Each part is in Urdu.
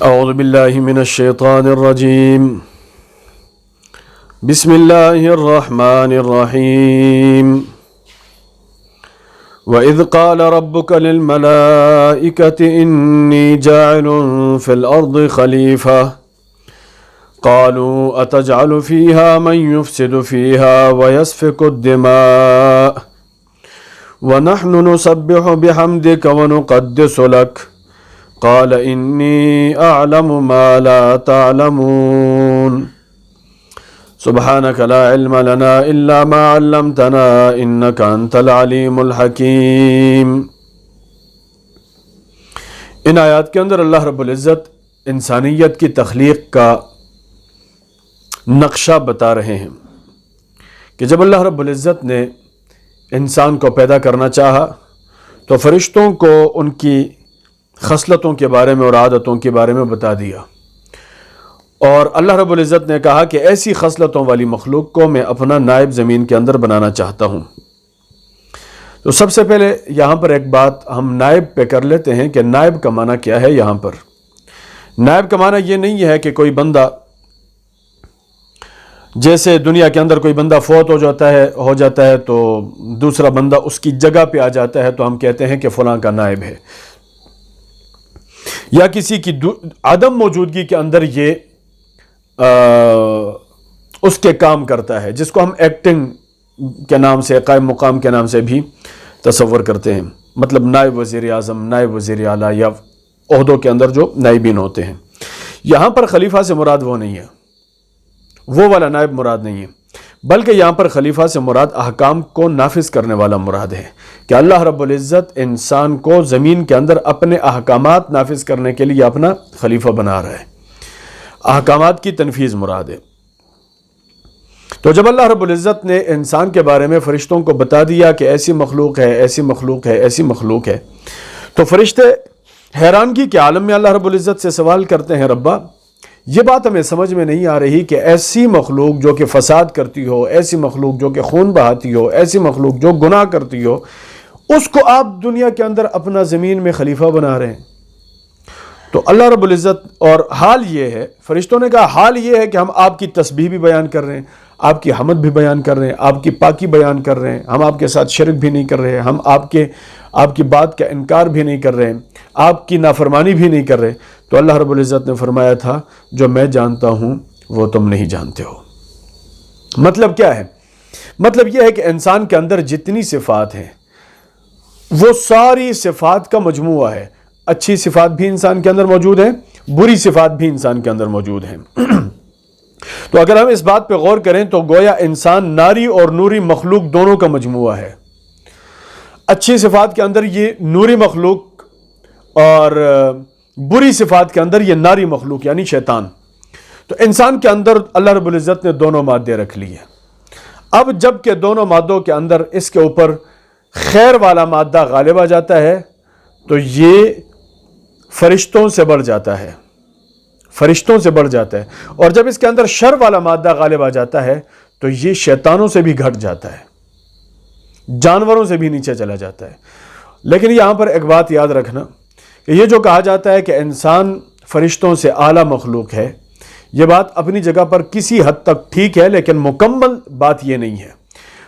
اعوذ باللہ من الشیطان الرجیم بسم اللہ الرحمن الرحیم وَإِذْ قَالَ رَبُّكَ لِلْمَلَائِكَةِ إِنِّي جَاعِلٌ فِي الْأَرْضِ خَلِيفَةً قَالُوا أَتَجْعَلُ فِيهَا مَن يُفْسِدُ فِيهَا وَيَسْفِكُ الدِّمَاءَ وَنَحْنُ نُسَبِّحُ بِحَمْدِكَ وَنُقَدِّسُ لَكَ قَالَ إِنِّي أَعْلَمُ مَا لَا تَعْلَمُونَ سبحانك لا علم لنا إلا ما علمتنا إنك أنت العليم الحكيم۔ ان آیات کے اندر اللہ رب العزت انسانیت کی تخلیق کا نقشہ بتا رہے ہیں کہ جب اللہ رب العزت نے انسان کو پیدا کرنا چاہا تو فرشتوں کو ان کی خصلتوں کے بارے میں اور عادتوں کے بارے میں بتا دیا، اور اللہ رب العزت نے کہا کہ ایسی خصلتوں والی مخلوق کو میں اپنا نائب زمین کے اندر بنانا چاہتا ہوں۔ تو سب سے پہلے یہاں پر ایک بات ہم نائب پہ کر لیتے ہیں کہ نائب کا معنی کیا ہے۔ یہاں پر نائب کا معنی یہ نہیں ہے کہ کوئی بندہ، جیسے دنیا کے اندر کوئی بندہ فوت ہو جاتا ہے تو دوسرا بندہ اس کی جگہ پہ آ جاتا ہے تو ہم کہتے ہیں کہ فلاں کا نائب ہے، یا کسی کی عدم موجودگی کے اندر یہ اس کے کام کرتا ہے، جس کو ہم ایکٹنگ کے نام سے، قائم مقام کے نام سے بھی تصور کرتے ہیں، مطلب نائب وزیر اعظم، نائب وزیر اعلیٰ، یا عہدوں کے اندر جو نائبین ہوتے ہیں۔ یہاں پر خلیفہ سے مراد وہ نہیں ہے، وہ والا نائب مراد نہیں ہے، بلکہ یہاں پر خلیفہ سے مراد احکام کو نافذ کرنے والا مراد ہے، کہ اللہ رب العزت انسان کو زمین کے اندر اپنے احکامات نافذ کرنے کے لیے اپنا خلیفہ بنا رہا ہے، احکامات کی تنفیذ مراد ہے۔ تو جب اللہ رب العزت نے انسان کے بارے میں فرشتوں کو بتا دیا کہ ایسی مخلوق ہے، ایسی مخلوق ہے، ایسی مخلوق ہے، تو فرشتے حیرانگی کے عالم میں اللہ رب العزت سے سوال کرتے ہیں، ربا یہ بات ہمیں سمجھ میں نہیں آ رہی کہ ایسی مخلوق جو کہ فساد کرتی ہو، ایسی مخلوق جو کہ خون بہاتی ہو، ایسی مخلوق جو گناہ کرتی ہو، اس کو آپ دنیا کے اندر اپنا زمین میں خلیفہ بنا رہے ہیں۔ تو اللہ رب العزت، اور حال یہ ہے، فرشتوں نے کہا حال یہ ہے کہ ہم آپ کی تسبیح بھی بیان کر رہے ہیں، آپ کی حمد بھی بیان کر رہے ہیں، آپ کی پاکی بیان کر رہے ہیں، ہم آپ کے ساتھ شرک بھی نہیں کر رہے ہیں، ہم آپ کی بات کا انکار بھی نہیں کر رہے ہیں، آپ کی نافرمانی بھی نہیں کر رہے۔ تو اللہ رب العزت نے فرمایا تھا جو میں جانتا ہوں وہ تم نہیں جانتے ہو۔ مطلب کیا ہے؟ مطلب یہ ہے کہ انسان کے اندر جتنی صفات ہیں وہ ساری صفات کا مجموعہ ہے۔ اچھی صفات بھی انسان کے اندر موجود ہیں، بری صفات بھی انسان کے اندر موجود ہیں۔ تو اگر ہم اس بات پہ غور کریں تو گویا انسان ناری اور نوری مخلوق دونوں کا مجموعہ ہے۔ اچھی صفات کے اندر یہ نوری مخلوق، اور بری صفات کے اندر یہ ناری مخلوق یعنی شیطان۔ تو انسان کے اندر اللہ رب العزت نے دونوں مادے رکھ لیے۔ اب جب کہ دونوں مادوں کے اندر اس کے اوپر خیر والا مادہ غالب آ جاتا ہے تو یہ فرشتوں سے بڑھ جاتا ہے، فرشتوں سے بڑھ جاتا ہے، اور جب اس کے اندر شر والا مادہ غالب آ جاتا ہے تو یہ شیطانوں سے بھی گھٹ جاتا ہے، جانوروں سے بھی نیچے چلا جاتا ہے۔ لیکن یہاں پر ایک بات یاد رکھنا کہ یہ جو کہا جاتا ہے کہ انسان فرشتوں سے اعلیٰ مخلوق ہے، یہ بات اپنی جگہ پر کسی حد تک ٹھیک ہے، لیکن مکمل بات یہ نہیں ہے۔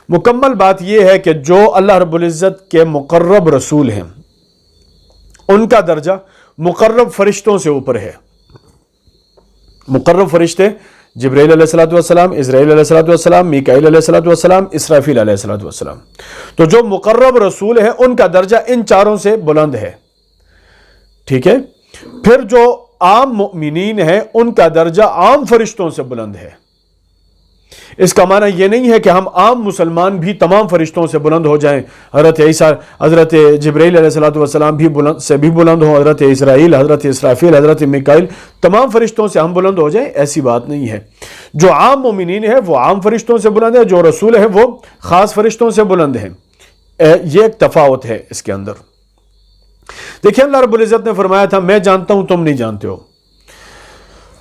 مکمل بات یہ ہے کہ جو اللہ رب العزت کے مقرب رسول ہیں ان کا درجہ مقرب فرشتوں سے اوپر ہے۔ مقرب فرشتے جبرائیل علیہ الصلوۃ والسلام، اسرائیل علیہ الصلوۃ والسلام، میکائیل علیہ الصلوۃ والسلام، اسرافیل علیہ الصلوۃ والسلام۔ تو جو مقرب رسول ہیں ان کا درجہ ان چاروں سے بلند ہے، ٹھیک ہے؟ پھر جو عام مؤمنین ہیں ان کا درجہ عام فرشتوں سے بلند ہے۔ اس کا معنی یہ نہیں ہے کہ ہم عام مسلمان بھی تمام فرشتوں سے بلند ہو جائیں، حضرت عیسیٰ، حضرت جبرائیل علیہ الصلوۃ والسلام بھی بلند ہوں، حضرت اسرائیل، حضرت اسرافیل، حضرت میکائیل، تمام فرشتوں سے ہم بلند ہو جائیں، ایسی بات نہیں ہے۔ جو عام مومنین ہیں وہ عام فرشتوں سے بلند ہے، جو رسول ہے وہ خاص فرشتوں سے بلند ہیں۔ یہ ایک تفاوت ہے اس کے اندر۔ دیکھیں اللہ رب العزت نے فرمایا تھا میں جانتا ہوں تم نہیں جانتے ہو۔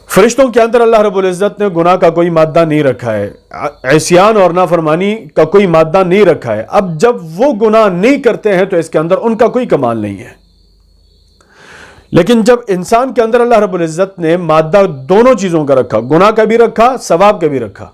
فرشتوں کے اندر اللہ رب العزت نے گناہ کا کوئی مادہ نہیں رکھا ہے، عصیان اور نافرمانی کا کوئی مادہ نہیں رکھا ہے۔ اب جب وہ گناہ نہیں کرتے ہیں تو اس کے اندر ان کا کوئی کمال نہیں ہے۔ لیکن جب انسان کے اندر اللہ رب العزت نے مادہ دونوں چیزوں کا رکھا، گناہ کا بھی رکھا، ثواب کا بھی رکھا،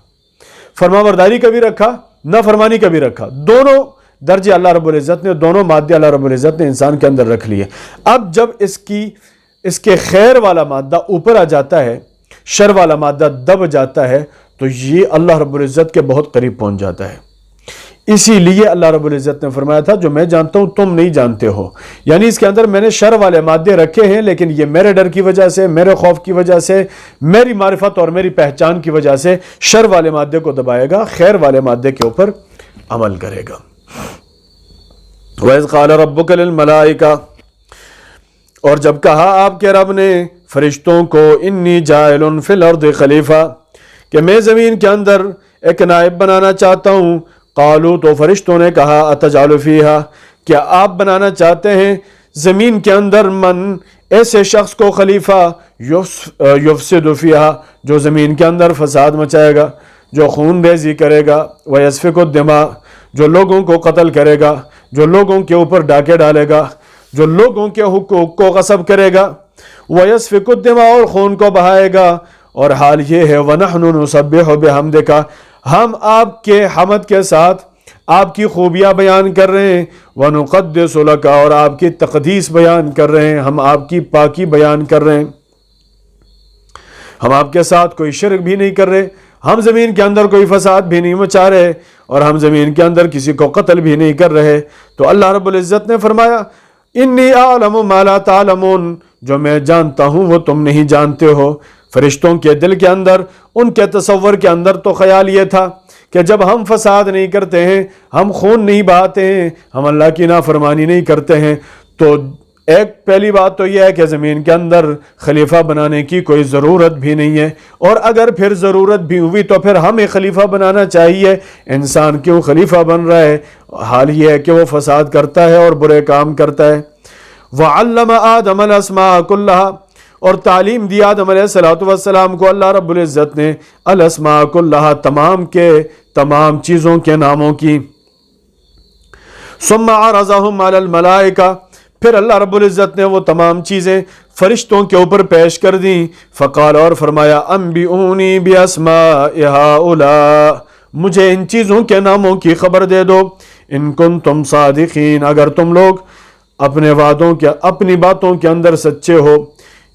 فرمانبرداری کا بھی رکھا، نافرمانی کا بھی رکھا، دونوں درجے اللہ رب العزت نے، دونوں مادے اللہ رب العزت نے انسان کے اندر رکھ لیے۔ اب جب اس کے خیر والا مادہ اوپر آ جاتا ہے، شر والا مادہ دب جاتا ہے، تو یہ اللہ رب العزت کے بہت قریب پہنچ جاتا ہے۔ اسی لیے اللہ رب العزت نے فرمایا تھا جو میں جانتا ہوں تم نہیں جانتے ہو، یعنی اس کے اندر میں نے شر والے مادے رکھے ہیں، لیکن یہ میرے ڈر کی وجہ سے، میرے خوف کی وجہ سے، میری معرفت اور میری پہچان کی وجہ سے شر والے مادے کو دبائے گا، خیر والے مادے کے اوپر عمل کرے گا۔ وَإِذْ قَالَ رَبُّكَ لِلْمَلَائِكَةِ، اور جب کہا آپ کے رب نے فرشتوں کو، انی جاعل فی الارض خلیفہ، کہ میں زمین کے اندر ایک نائب بنانا چاہتا ہوں۔ قالوا، تو فرشتوں نے کہا، اتجعل فیہا، کیا آپ بنانا چاہتے ہیں زمین کے اندر من، ایسے شخص کو خلیفہ، یفسد فیہا، جو زمین کے اندر فساد مچائے گا، جو خون ریزی کرے گا، ویسفک الدماء، جو لوگوں کو قتل کرے گا، جو لوگوں کے اوپر ڈاکے ڈالے گا، جو لوگوں کے حقوق کو غصب کرے گا، ویسفک الدماء، اور خون کو بہائے گا، اور حال یہ ہے وَنَحْنُ نُسَبِّحُ بِحَمْدِكَ، ہم آپ کے حمد کے ساتھ آپ کی خوبیاں بیان کر رہے ہیں، وَنُقَدِّسُ لَكَ، اور آپ کی تقدیس بیان کر رہے ہیں، ہم آپ کی پاکی بیان کر رہے ہیں، ہم آپ کے ساتھ کوئی شرک بھی نہیں کر رہے، ہم زمین کے اندر کوئی فساد بھی نہیں مچا رہے، اور ہم زمین کے اندر کسی کو قتل بھی نہیں کر رہے۔ تو اللہ رب العزت نے فرمایا، انی اعلم ما لا تعلمون، جو میں جانتا ہوں وہ تم نہیں جانتے ہو۔ فرشتوں کے دل کے اندر، ان کے تصور کے اندر تو خیال یہ تھا کہ جب ہم فساد نہیں کرتے ہیں، ہم خون نہیں بہاتے ہیں، ہم اللہ کی نافرمانی نہیں کرتے ہیں، تو ایک پہلی بات تو یہ ہے کہ زمین کے اندر خلیفہ بنانے کی کوئی ضرورت بھی نہیں ہے، اور اگر پھر ضرورت بھی ہوئی تو پھر ہمیں خلیفہ بنانا چاہیے۔ انسان کیوں خلیفہ بن رہا ہے؟ حال یہ ہے کہ وہ فساد کرتا ہے اور برے کام کرتا ہے۔ وَعَلَّمَ آدَمَ الْأَسْمَاءَ كُلَّهَا، اور تعلیم دی آدم علیہ السلام کو اللہ رب العزت نے الاسماء کلھا، تمام کے تمام چیزوں کے ناموں کی۔ ثم عرضهم على الملائکہ، پھر اللہ رب العزت نے وہ تمام چیزیں فرشتوں کے اوپر پیش کر دیں۔ فقال، اور فرمایا، انبئونی باسماء ہؤلاء، مجھے ان چیزوں کے ناموں کی خبر دے دو، ان کنتم صادقین، اگر تم لوگ اپنے وعدوں کے، اپنی باتوں کے اندر سچے ہو،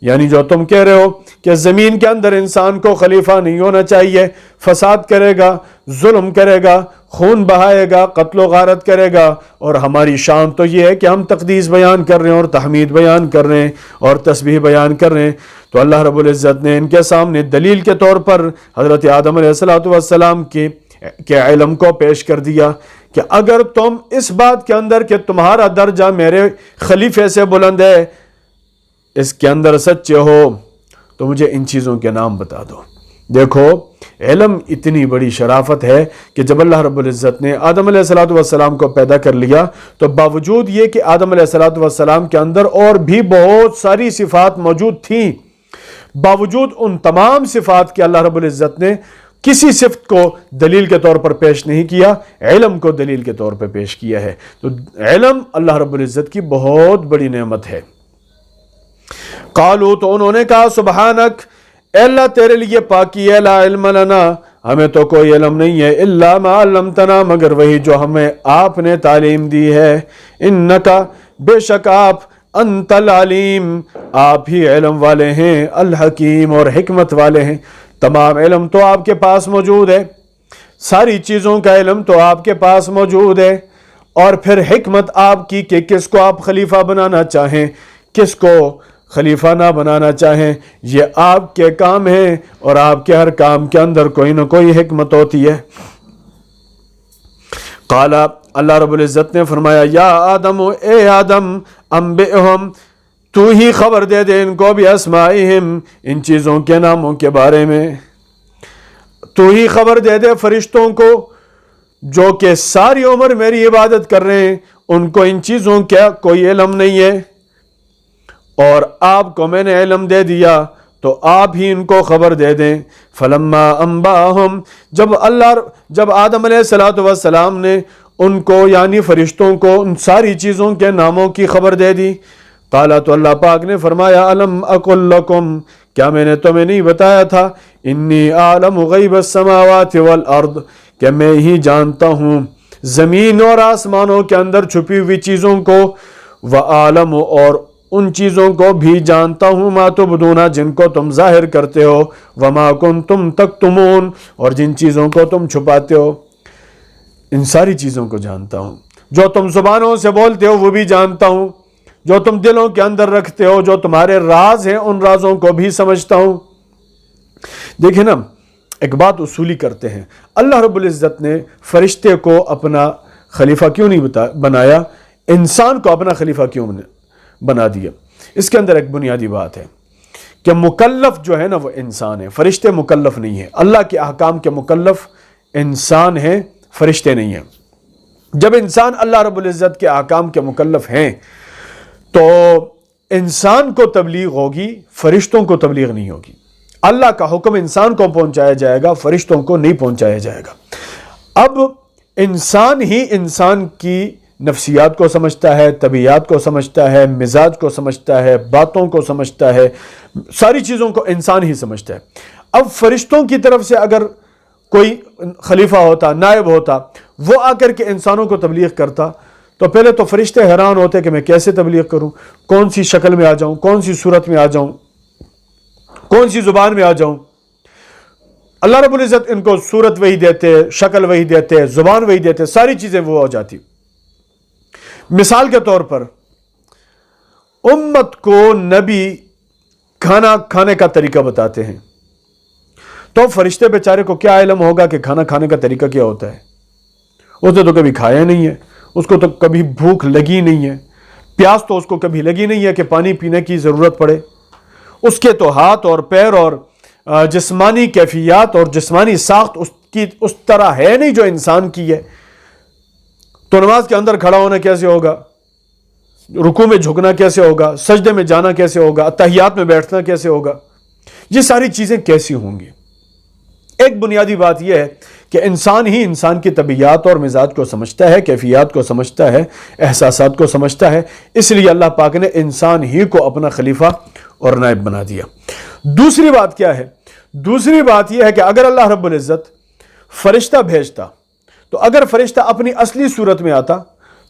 یعنی جو تم کہہ رہے ہو کہ زمین کے اندر انسان کو خلیفہ نہیں ہونا چاہیے، فساد کرے گا، ظلم کرے گا، خون بہائے گا، قتل و غارت کرے گا، اور ہماری شان تو یہ ہے کہ ہم تقدیس بیان کر رہے ہیں اور تحمید بیان کر رہے ہیں اور تسبیح بیان کر رہے ہیں۔ تو اللہ رب العزت نے ان کے سامنے دلیل کے طور پر حضرت آدم علیہ السلام کے علم کو پیش کر دیا کہ اگر تم اس بات کے اندر کہ تمہارا درجہ میرے خلیفے سے بلند ہے، اس کے اندر سچے ہو، تو مجھے ان چیزوں کے نام بتا دو۔ دیکھو، علم اتنی بڑی شرافت ہے کہ جب اللہ رب العزت نے آدم علیہ السلام کو پیدا کر لیا، تو باوجود یہ کہ آدم علیہ السلام کے اندر اور بھی بہت ساری صفات موجود تھیں، باوجود ان تمام صفات کے اللہ رب العزت نے کسی صفت کو دلیل کے طور پر پیش نہیں کیا، علم کو دلیل کے طور پر پیش کیا ہے۔ تو علم اللہ رب العزت کی بہت بڑی نعمت ہے۔ قالوا، تو انہوں نے کہا، سبحانک، اے اللہ تیرے لیے پاکی ہے، لا علم لنا، ہمیں تو کوئی علم نہیں ہے، الا ما علمتنا، مگر وہی جو ہمیں آپ نے تعلیم دی ہے، انکا، بے شک آپ، انت العلیم، آپ ہی علم والے ہیں، الحکیم، اور حکمت والے ہیں۔ تمام علم تو آپ کے پاس موجود ہے، ساری چیزوں کا علم تو آپ کے پاس موجود ہے، اور پھر حکمت آپ کی کہ کس کو آپ خلیفہ بنانا چاہیں، کس کو خلیفہ نہ بنانا چاہیں، یہ آپ کے کام ہیں، اور آپ کے ہر کام کے اندر کوئی نہ کوئی حکمت ہوتی ہے۔ قال، اللہ رب العزت نے فرمایا، یا آدم، اے آدم، انبئہم، تو ہی خبر دے دے ان کو بھی اسمائہم، ان چیزوں کے ناموں کے بارے میں، تو ہی خبر دے دے فرشتوں کو جو کہ ساری عمر میری عبادت کر رہے ہیں، ان کو ان چیزوں کا کوئی علم نہیں ہے، اور آپ کو میں نے علم دے دیا، تو آپ ہی ان کو خبر دے دیں۔ فلما انباہم، جب آدم علیہ السلام نے ان کو یعنی فرشتوں کو ان ساری چیزوں کے ناموں کی خبر دے دی، قال تو اللہ پاک نے فرمایا الم اقل لکم کیا میں نے تمہیں نہیں بتایا تھا انی اعلم غیب السماوات والارض کہ میں ہی جانتا ہوں زمین اور آسمانوں کے اندر چھپی ہوئی چیزوں کو وعالم اور ان چیزوں کو بھی جانتا ہوں ما تبدون جن کو تم ظاہر کرتے ہو وما کنتم تکتمون اور جن چیزوں کو تم چھپاتے ہو ان ساری چیزوں کو جانتا ہوں جو تم زبانوں سے بولتے ہو وہ بھی جانتا ہوں جو تم دلوں کے اندر رکھتے ہو جو تمہارے راز ہیں ان رازوں کو بھی سمجھتا ہوں. دیکھیں نا ایک بات اصولی کرتے ہیں اللہ رب العزت نے فرشتے کو اپنا خلیفہ کیوں نہیں بنایا انسان کو اپنا خلیفہ کیوں بنا دیا. اس کے اندر ایک بنیادی بات ہے کہ مکلف جو ہے نا وہ انسان ہے فرشتے مکلف نہیں ہیں. اللہ کے احکام کے مکلف انسان ہیں فرشتے نہیں ہیں. جب انسان اللہ رب العزت کے احکام کے مکلف ہیں تو انسان کو تبلیغ ہوگی فرشتوں کو تبلیغ نہیں ہوگی. اللہ کا حکم انسان کو پہنچایا جائے گا فرشتوں کو نہیں پہنچایا جائے گا. اب انسان ہی انسان کی نفسیات کو سمجھتا ہے طبیعت کو سمجھتا ہے مزاج کو سمجھتا ہے باتوں کو سمجھتا ہے ساری چیزوں کو انسان ہی سمجھتا ہے. اب فرشتوں کی طرف سے اگر کوئی خلیفہ ہوتا نائب ہوتا وہ آ کر کے انسانوں کو تبلیغ کرتا تو پہلے تو فرشتے حیران ہوتے کہ میں کیسے تبلیغ کروں کون سی شکل میں آ جاؤں کون سی صورت میں آ جاؤں کون سی زبان میں آ جاؤں. اللہ رب العزت ان کو صورت وہی دیتے شکل وہی دیتے زبان وہی دیتے ساری چیزیں وہ ہو جاتی. مثال کے طور پر امت کو نبی کھانا کھانے کا طریقہ بتاتے ہیں تو فرشتے بیچارے کو کیا علم ہوگا کہ کھانا کھانے کا طریقہ کیا ہوتا ہے. اس نے تو کبھی کھایا نہیں ہے اس کو تو کبھی بھوک لگی نہیں ہے پیاس تو اس کو کبھی لگی نہیں ہے کہ پانی پینے کی ضرورت پڑے. اس کے تو ہاتھ اور پیر اور جسمانی کیفیات اور جسمانی ساخت اس طرح ہے نہیں جو انسان کی ہے. تو نماز کے اندر کھڑا ہونا کیسے ہوگا رکوع میں جھکنا کیسے ہوگا سجدے میں جانا کیسے ہوگا تحیات میں بیٹھنا کیسے ہوگا یہ ساری چیزیں کیسی ہوں گی. ایک بنیادی بات یہ ہے کہ انسان ہی انسان کی طبیعت اور مزاج کو سمجھتا ہے کیفیات کو سمجھتا ہے احساسات کو سمجھتا ہے اس لیے اللہ پاک نے انسان ہی کو اپنا خلیفہ اور نائب بنا دیا. دوسری بات کیا ہے دوسری بات یہ ہے کہ اگر اللہ رب العزت فرشتہ بھیجتا تو اگر فرشتہ اپنی اصلی صورت میں آتا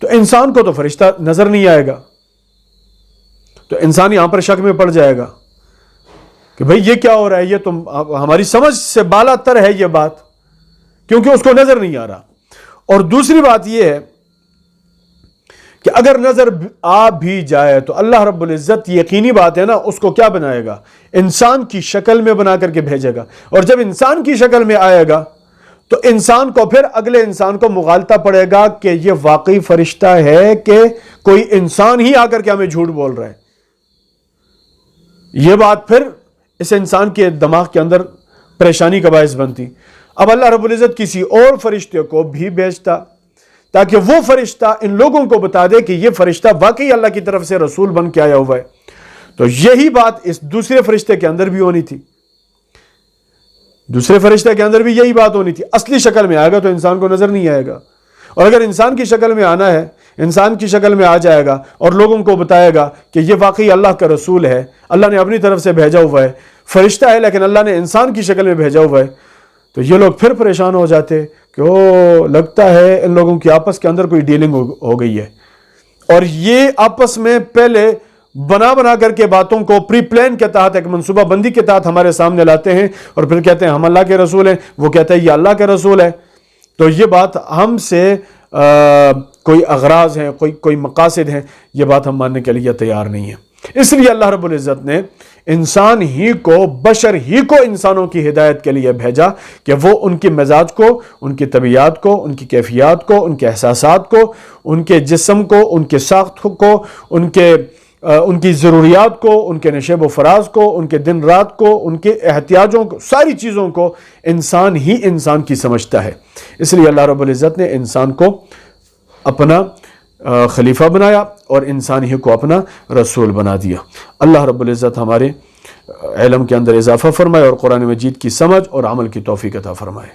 تو انسان کو تو فرشتہ نظر نہیں آئے گا تو انسان یہاں پر شک میں پڑ جائے گا کہ بھئی یہ کیا ہو رہا ہے یہ تو ہماری سمجھ سے بالا تر ہے یہ بات کیونکہ اس کو نظر نہیں آ رہا. اور دوسری بات یہ ہے کہ اگر نظر آ بھی جائے تو اللہ رب العزت یقینی بات ہے نا اس کو کیا بنائے گا انسان کی شکل میں بنا کر کے بھیجے گا اور جب انسان کی شکل میں آئے گا تو انسان کو پھر اگلے انسان کو مغالطہ پڑے گا کہ یہ واقعی فرشتہ ہے کہ کوئی انسان ہی آ کر کے ہمیں جھوٹ بول رہا ہے. یہ بات پھر اس انسان کے دماغ کے اندر پریشانی کا باعث بنتی. اب اللہ رب العزت کسی اور فرشتے کو بھی بھیجتا تاکہ وہ فرشتہ ان لوگوں کو بتا دے کہ یہ فرشتہ واقعی اللہ کی طرف سے رسول بن کے آیا ہوا ہے. تو یہی بات اس دوسرے فرشتے کے اندر بھی ہونی تھی دوسرے فرشتے کے اندر بھی یہی بات ہونی تھی. اصلی شکل میں آئے گا تو انسان کو نظر نہیں آئے گا اور اگر انسان کی شکل میں آنا ہے انسان کی شکل میں آ جائے گا اور لوگوں کو بتائے گا کہ یہ واقعی اللہ کا رسول ہے اللہ نے اپنی طرف سے بھیجا ہوا ہے فرشتہ ہے لیکن اللہ نے انسان کی شکل میں بھیجا ہوا ہے تو یہ لوگ پھر پریشان ہو جاتے کہ او لگتا ہے ان لوگوں کی آپس کے اندر کوئی ڈیلنگ ہو گئی ہے. اور یہ آپس میں پہلے بنا کر کے باتوں کو پری پلان کے تحت ایک منصوبہ بندی کے تحت ہمارے سامنے لاتے ہیں اور پھر کہتے ہیں ہم اللہ کے رسول ہیں وہ کہتا ہے یہ اللہ کے رسول ہے. تو یہ بات ہم سے کوئی اغراض ہیں کوئی مقاصد ہیں یہ بات ہم ماننے کے لیے تیار نہیں ہے. اس لیے اللہ رب العزت نے انسان ہی کو بشر ہی کو انسانوں کی ہدایت کے لیے بھیجا کہ وہ ان کی مزاج کو ان کی طبیعت کو ان کی کیفیات کو ان کے احساسات کو ان کے جسم کو ان کے ساخت کو ان کی ضروریات کو ان کے نشیب و فراز کو ان کے دن رات کو ان کے احتیاجوں کو ساری چیزوں کو انسان ہی انسان کی سمجھتا ہے. اس لیے اللہ رب العزت نے انسان کو اپنا خلیفہ بنایا اور انسان ہی کو اپنا رسول بنا دیا. اللہ رب العزت ہمارے علم کے اندر اضافہ فرمائے اور قرآن مجید کی سمجھ اور عمل کی توفیق عطا فرمائے.